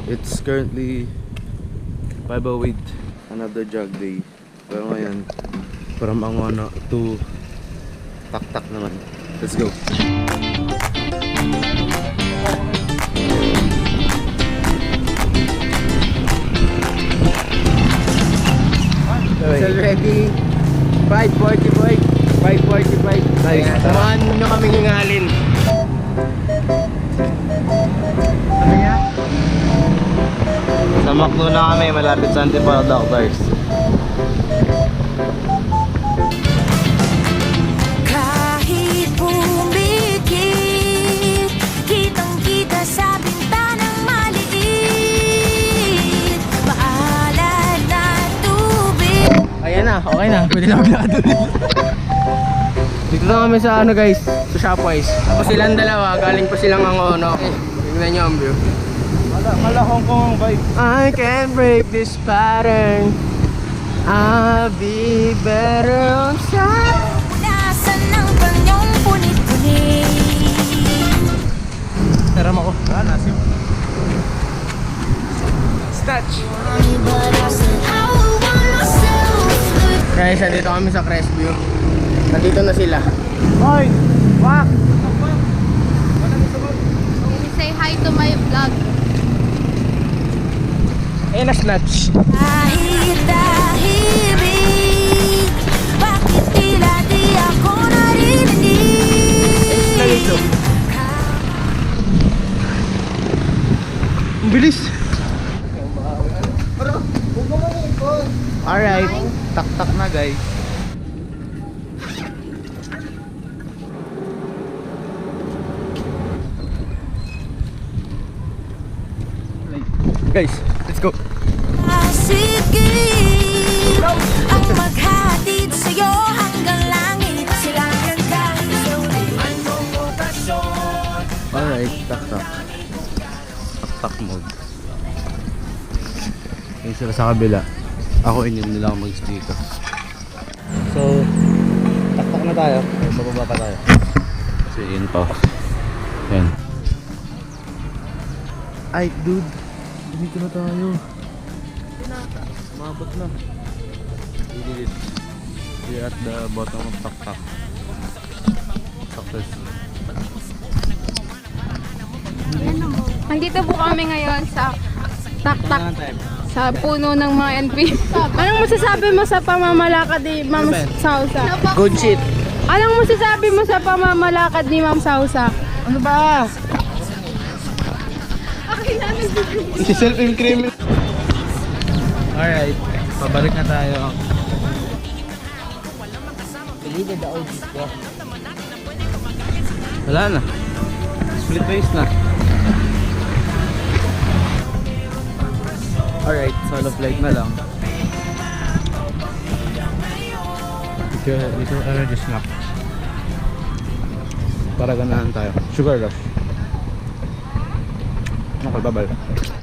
It's currently 5:08, another jog day. Pero ngayon, from Angono to Tak-Tak naman. Let's go. It's already 5:45. 5:45. Nice. Samahan nyo kaming hingalin. Ano yan? Sa Macdo na kami, malapit sa Antipolo Doctors. Kahit pumikit, kitang-kita sa bintanang maliit, maalad na tubig. Ayan na, okay na. Pwede na maglakad ulit. Dito na kami sa ano guys, sa Shopwise. Tapos silang dalawa, galing pa silang Angono. Tingnan nyo ang view. Mala Hong Kong ang vibe. I can't break this pattern. I'll be better on time. Punasan ng banyong punit-punit. Taram ako. Nasim. Snatch. But I somehow want myself. Guys, nandito kami sa Crestview. Nandito na sila. Hoy! Wak! Say hi to my vlog. Eh, na-snatch. Kahit tahimik, bakit tila di ako naririnig? Nalito. Ang bilis. Alright, tak-tak na guys. Guys, let's go. Masigit ang maghatid sa'yo hanggang langit. Silangan kahit sa uliman mong okasyon. Alright, tak-tak. Tak-tak mode. Yung sila sa kabila. Ako inim nila ako mag-stay dito. So, tak-tak na tayo. Bababa pa tayo. Kasi yun to. Yan. Ay, dude. Dito na tayo. Mabot na. We did it. We're at the bottom of Tak-tak. Success. Nandito po kami ngayon sa Tak-Tak sa puno ng mga NP. Anong masasabi mo sa pamamalakad ni Ma'am Sausa? Good shit. Anong masasabi mo sa pamamalakad ni Ma'am Sausa? Ano ba? Si-self-incriminate. Alright, pabalik na tayo. Wala na. Split face na. Alright, solo flight na lang. Dito energy snack. Para ganahan tayo. Sugar rush. Okay, babal.